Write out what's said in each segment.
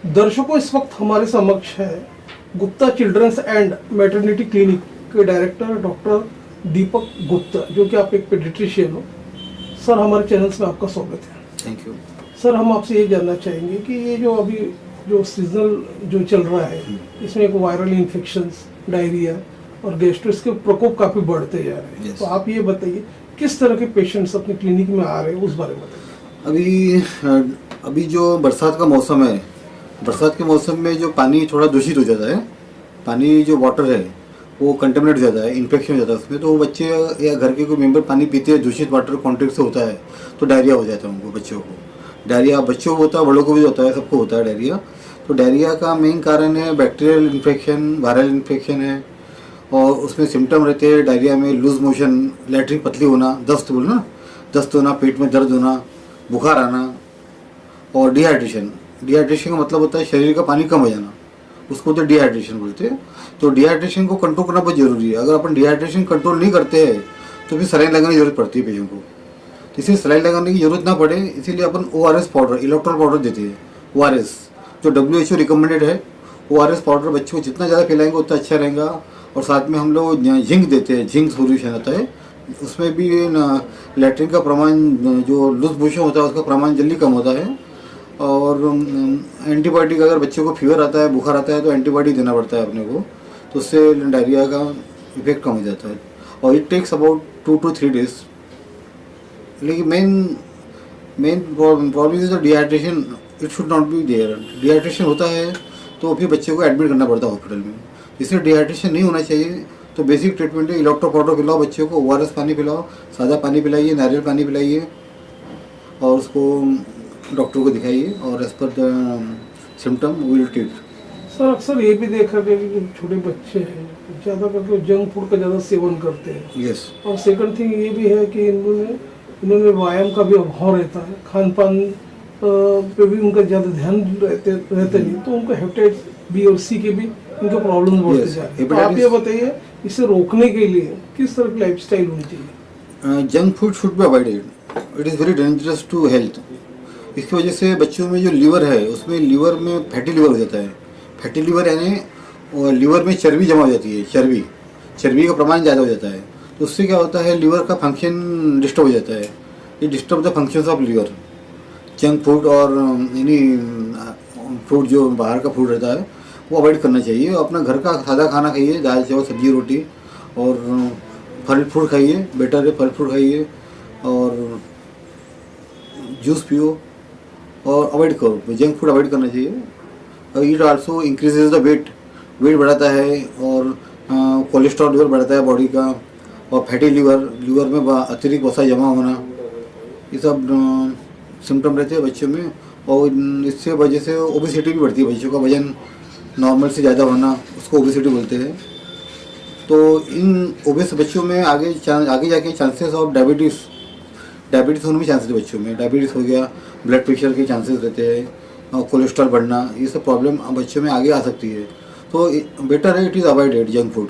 दर्शकों, इस वक्त हमारे समक्ष है Gupta children's and maternity clinic के डायरेक्टर डॉक्टर दीपक गुप्ता, जो कि आप एक पेडिट्रिशियन हो। सर, हमारे चैनल्स में आपका स्वागत है। Thank you. सर, हम आपसे ये जानना चाहेंगे कि ये जो अभी जो सीजनल जो चल रहा है, इसमें एक वायरल इन्फेक्शंस, डायरिया और गैस्ट्रिस के प्रकोप काफ़ी बढ़ते जा रहे हैं। तो आप ये बताइए किस तरह के पेशेंट्स अपने क्लिनिक में आ रहे हैं, उस बारे में बताइए। अभी जो बरसात का मौसम है, बरसात के मौसम में जो पानी थोड़ा दूषित हो जाता है, पानी जो वाटर है वो कंटेमिनेट हो जाता है, इन्फेक्शन हो जाता है उसमें। तो वो बच्चे या घर के कोई मेंबर पानी पीते हैं, दूषित वाटर कॉन्टेक्ट से होता है तो डायरिया हो जाता है उनको, बच्चों को। डायरिया बच्चों को होता है, बड़ों को भी होता है, सबको होता है डायरिया। तो डायरिया का मेन कारण है बैक्टीरियल इन्फेक्शन, वायरल इन्फेक्शन है। और उसमें सिम्टम रहते हैं डायरिया में लूज मोशन, लैट्रिन पतली होना, दस्त बोलना, दस्त होना, पेट में दर्द होना, बुखार आना और डिहाइड्रेशन। डिहाइड्रेशन का मतलब होता है शरीर का पानी कम हो जाना, उसको तो डिहाइड्रेशन बोलते हैं। तो डिहाइड्रेशन को कंट्रोल करना बहुत जरूरी है। अगर अपन डिहाइड्रेशन कंट्रोल नहीं करते हैं तो फिर सलाइन लगाने की जरूरत पड़ती है पेशेंट को। इसलिए सलाइन लगाने की जरूरत ना पड़े, इसीलिए अपन ORS पाउडर, इलेक्ट्रॉल पाउडर देते हैं। ORS जो WHO रिकमेंडेड है, ORS पाउडर बच्चों को जितना ज़्यादा पिलाएंगे उतना अच्छा रहेगा। और साथ में हम लोग जिंक देते हैं, जिंक सोल्यूशन आता है, उसमें भी लैट्रिन का प्रमाण, जो लूज मोशन होता है उसका प्रमाण जल्दी कम होता है। और एंटीबायोटिक, अगर बच्चों को फीवर आता है, बुखार आता है तो एंटीबायोटिक देना पड़ता है अपने को, तो उससे डायरिया का इफेक्ट कम हो जाता है। और it takes about 2 to 3 days। लेकिन main problem is the dehydration, it should not be there. Dehydration होता है तो फिर बच्चे को एडमिट करना पड़ता है हॉस्पिटल में। इसलिए डिहाइड्रेशन नहीं होना चाहिए। तो बेसिक ट्रीटमेंट है इलेक्ट्रो पाउडर पिलाओ बच्चों को, ORS पानी पिलाओ, सादा पानी पिलाइए, नारियल पानी पिलाइए और उसको डॉक्टर को दिखाइए और as per the symptom will treat. Sir, अक्सर ये भी देखा गया कि जो छोटे बच्चे हैं ज़्यादा करके जंक फूड का ज़्यादा सेवन करते हैं। यस। और सेकंड थिंग ये भी है कि इन्होंने व्यायाम का भी अभाव रहता है, खान पान पे भी उनका ज़्यादा ध्यान रहते नहीं, तो उनको हेपेटाइटिस B और C के भी उनके प्रॉब्लम्स बढ़ते जा रहे हैं। तो आप ये बताइए, इसे रोकने के लिए किस तरह की लाइफस्टाइल होनी चाहिए? Junk food should be avoided, it is very dangerous to health. इसकी वजह से बच्चों में जो लीवर है उसमें लीवर में फैटी लीवर हो जाता है। फैटी लीवर यानी लीवर में चर्बी जमा हो जाती है, चर्बी का प्रमाण ज़्यादा हो जाता है। तो उससे क्या होता है, लीवर का फंक्शन डिस्टर्ब हो जाता है। ये disturb the functions of liver. Junk food और यानी फूड जो बाहर का फूड रहता है वो अवॉइड करना चाहिए। अपना घर का सादा खाना खाइए, दाल चावल सब्जी रोटी, और फल फ्रूट खाइए, बेटर है फल फ्रूट खाइए, और जूस पियो और अवॉइड करो, जंक फूड अवॉइड करना चाहिए। It also increases the weight बढ़ाता है, और कोलेस्ट्रॉल लेवल बढ़ाता है बॉडी का, और फैटी लीवर में अतिरिक्त वसा जमा होना, ये सब सिम्टम रहते हैं बच्चों में। और इससे वजह से ओबेसिटी भी बढ़ती है, बच्चों का वजन नॉर्मल से ज़्यादा होना, उसको ओबेसिटी बोलते हैं। तो इन ओबेस बच्चों में आगे जाके चांसेस ऑफ डायबिटीज़ होने में चांसेस है बच्चों में। डायबिटीज़ हो गया, ब्लड प्रेशर के चांसेस रहते हैं, और कोलेस्ट्रॉल बढ़ना, ये सब प्रॉब्लम बच्चों में आगे आ सकती है। तो बेटर है it is avoided junk food.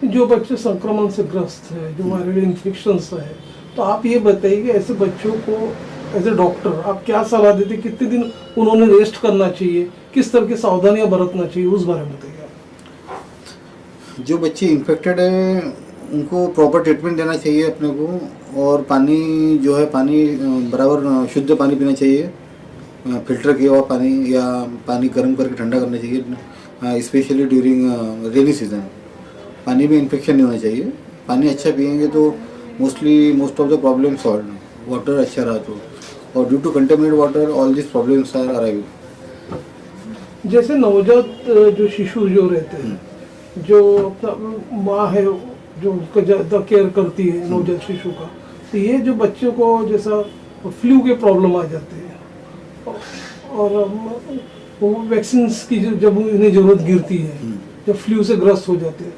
जो बच्चे संक्रमण से ग्रस्त है, जो वायरल इन्फेक्शंस है, तो आप ये बताइए कि ऐसे बच्चों को एज ए डॉक्टर आप क्या सलाह देते, कितने दिन उन्होंने रेस्ट करना चाहिए, किस तरह की सावधानियां बरतना चाहिए, उस बारे में बताइए आप। जो बच्चे इन्फेक्टेड हैं उनको प्रॉपर ट्रीटमेंट देना चाहिए अपने को। और पानी जो है, पानी बराबर शुद्ध पानी पीना चाहिए, फिल्टर किया हुआ पानी, या पानी गर्म करके ठंडा करना चाहिए, स्पेशली ड्यूरिंग रेनी सीजन। पानी में इन्फेक्शन नहीं होना चाहिए। पानी अच्छा पिएंगे तो most of the problem solve. Water अच्छा रहा तो, और due to contaminated water all this problems are arrive. जैसे नवजात जो शिशु जो रहते हैं, जो अपना माँ है जो उसका ज़्यादा केयर करती है नवजात शिशु का, तो ये जो बच्चों को जैसा फ्लू के प्रॉब्लम आ जाते हैं, और वो वैक्सीन की जब इन्हें ज़रूरत गिरती है, जब फ्लू से ग्रस्त हो जाते हैं,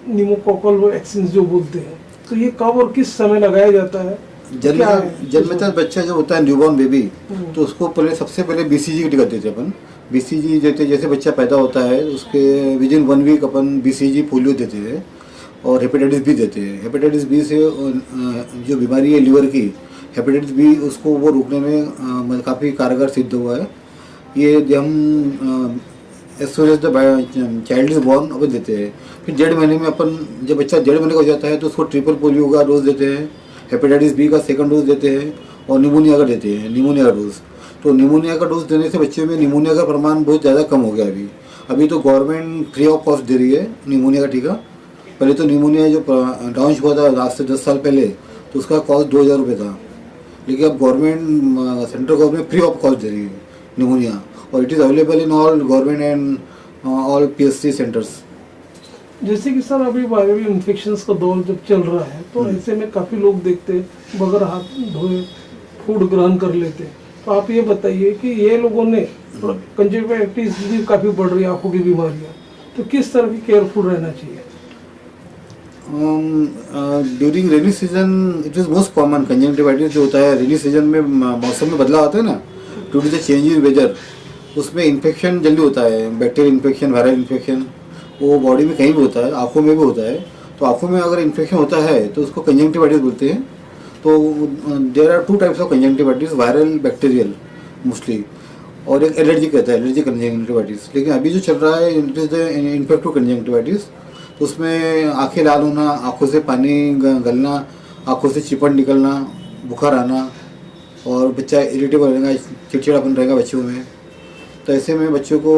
निमोकोकल वैक्सीन जो बोलते हैं, तो ये कब और किस समय लगाया जाता है? जन्मता बच्चा जो होता है, न्यूबॉर्न बेबी, तो उसको सबसे पहले BCG की टिकट देते हैं अपन। BCG देते, जैसे बच्चा पैदा होता है उसके विदिन 1 वीक अपन BCG पोलियो देते हैं, और हेपेटाइटिस B देते हैं। हेपेटाइटिस B से जो बीमारी है लीवर की, हेपेटाइटिस B, उसको वो रोकने में काफ़ी कारगर सिद्ध हुआ है। ये हम as soon as the child is born अपन देते हैं। फिर 1.5 महीने में अपन, जब बच्चा 1.5 महीने का हो जाता है तो उसको ट्रिपल पोलियो का डोज देते हैं, हेपेटाइटिस बी का 2nd डोज देते हैं और निमोनिया का देते हैं, निमोनिया का डोज। तो निमोनिया का डोज देने से बच्चों में निमोनिया का प्रमाण बहुत ज़्यादा कम हो गया अभी तो गवर्नमेंट फ्री ऑफ कॉस्ट दे रही है निमोनिया का टीका। पहले तो निमोनिया जो लॉन्च हुआ था आज से 10 साल पहले, तो उसका कॉस्ट 2000 रुपये था, लेकिन अब government central government free of cost दे रही है निमोनिया, और it is available in all government and all PSC centres. जैसे कि सर अभी वायरल इन्फेक्शंस का दौर जब चल रहा है तो ऐसे में काफ़ी लोग देखते हैं बगैर हाथ धोए फूड ग्रहण कर लेते हैं। तो आप ये बताइए कि ये लोगों ने कंजक्टिवाइटिस भी काफ़ी बढ़ रही है, आंखों की बीमारियाँ, तो किस तरह की केयरफुल रहना चाहिए? During rainy season it is most common. Conjunctivitis जो होता है रेनी सीजन में, मौसम में बदलाव आता है ना, due to the change in weather, उसमें इन्फेक्शन जल्दी होता है, बैक्टीरियल इन्फेक्शन, वायरल इन्फेक्शन, वो बॉडी में कहीं भी होता है, आँखों में भी होता है। तो आँखों में अगर इन्फेक्शन होता है तो उसको कंजक्टिवाइटिस बोलते हैं। तो there are 2 types of conjunctivitis, viral, bacterial mostly, और एक एलर्जिक रहता है, एलर्जिक कंजक्टिवाइटिस। लेकिन अभी जो चल रहा है it is the infective conjunctivitis. तो उसमें आंखें लाल होना, आँखों से पानी गलना, आँखों से चिपट निकलना, बुखार आना, और बच्चा इरिटेबल रहेगा, चिड़चिड़ापन रहेगा बच्चों में। तो ऐसे में बच्चों को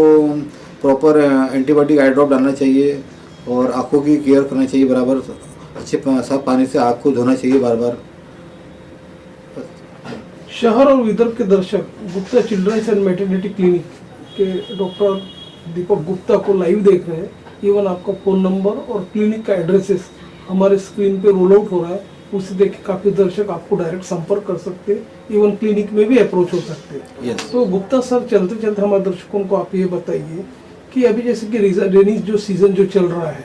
प्रॉपर एंटीबायोटिक आई ड्रॉप डालना चाहिए और आँखों की केयर करना चाहिए बराबर, अच्छे साफ पानी से आँख को धोना चाहिए बार बार। शहर और विदर्भ के दर्शक Gupta children's and maternity clinic के डॉक्टर दीपक गुप्ता को लाइव देख रहे हैं। इवन आपका फ़ोन नंबर और क्लिनिक का एड्रेसेस हमारे स्क्रीन पे रोल आउट हो रहा है, उसे देख के काफ़ी दर्शक आपको डायरेक्ट संपर्क कर सकते हैं, इवन क्लिनिक में भी अप्रोच हो सकते हैं। Yes. तो गुप्ता सर, चलते चलते हमारे दर्शकों को आप ये बताइए कि अभी जैसे कि रेनी जो सीज़न जो चल रहा है,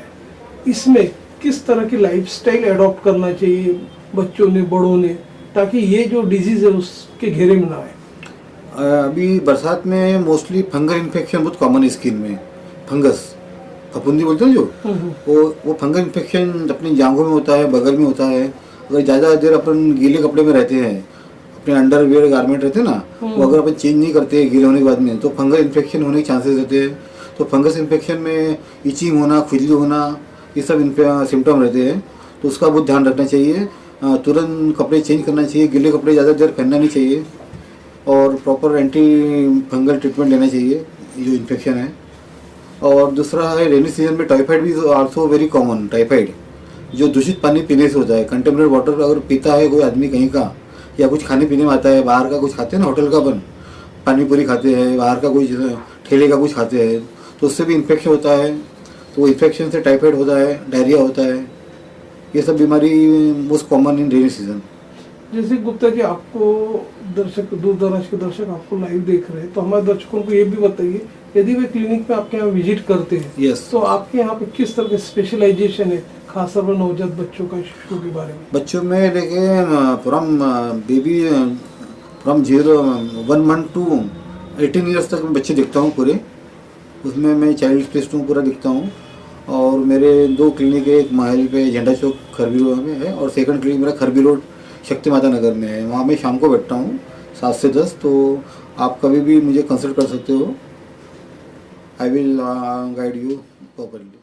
इसमें किस तरह की लाइफस्टाइल एडॉप्ट करना चाहिए बच्चों ने, बड़ों ने, ताकि ये जो डिजीज़ है उसके घेरे में ना आए? अभी बरसात में मोस्टली फंगल इन्फेक्शन बहुत कॉमन है स्किन में। फंगस, फफूंदी बोलते हैं जो, वो फंगल इन्फेक्शन अपनी जांघों में होता है, बगल में होता है। अगर ज़्यादा देर अपन गीले कपड़े में रहते हैं, अपने अंडरवियर गारमेंट रहते हैं ना, वो अगर अपन चेंज नहीं करते गीले होने के बाद में, तो फंगल इन्फेक्शन होने के चांसेस रहते हैं। तो फंगस इन्फेक्शन में इचिंग होना, खुजली होना, ये सब सिम्टम रहते हैं। तो उसका बहुत ध्यान रखना चाहिए, तुरंत कपड़े चेंज करना चाहिए, गीले कपड़े ज़्यादा देर पहनना नहीं चाहिए, और प्रॉपर एंटी फंगल ट्रीटमेंट लेना चाहिए जो इन्फेक्शन है। और दूसरा है रेनी सीजन में टाइफाइड भी आल्सो वेरी कॉमन। टाइफाइड जो दूषित पानी पीने से होता है, कंटेमिनेटेड वाटर अगर पीता है कोई आदमी कहीं का, या कुछ खाने पीने में आता है, बाहर का कुछ खाते हैं ना, होटल का अपन पानी पूरी खाते हैं, बाहर का कुछ ठेले का कुछ खाते हैं, तो उससे भी इन्फेक्शन होता है। तो इन्फेक्शन से टाइफाइड होता है, डायरिया होता है, ये सब बीमारी most common in rainy season. जैसे गुप्ता जी, आपको दर्शक, दूर दराज के दर्शक आपको लाइव देख रहे हैं, तो हमारे दर्शकों को ये भी बताइए, यदि वे क्लिनिक पे आपके यहाँ विजिट करते हैं, Yes. तो आपके यहाँ पे किस तरह के स्पेशलाइजेशन है, खासतौर पर नवजात बच्चों का, शिशु के बारे में? बच्चों में देखिए from baby, from 1 month to 18 years तक मैं बच्चे देखता हूँ पूरे। उसमें मैं चाइल्ड स्पेशलिस्ट हूँ, पूरा दिखता हूँ। और मेरे 2 क्लिनिक है, एक माहिल पे झंडा चौक खरबी रोड में है, और 2nd क्लिनिक मेरा खरबी रोड शक्ति माता नगर में है। वहाँ मैं शाम को बैठता हूँ 7 से 10, तो आप कभी भी मुझे कंसल्ट कर सकते हो। I will guide you properly.